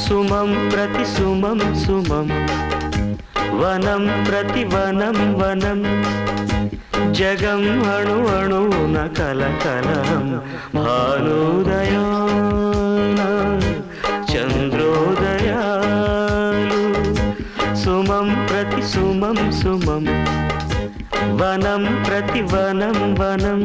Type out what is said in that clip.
సుమం ప్రతి సుమం సుమం వనం ప్రతి వనం వనం జగం అణు అణువున కలకలం భానుదయాన చంద్రోదయాలు సుమం ప్రతి సుమం సుమం వనం ప్రతి వనం వనం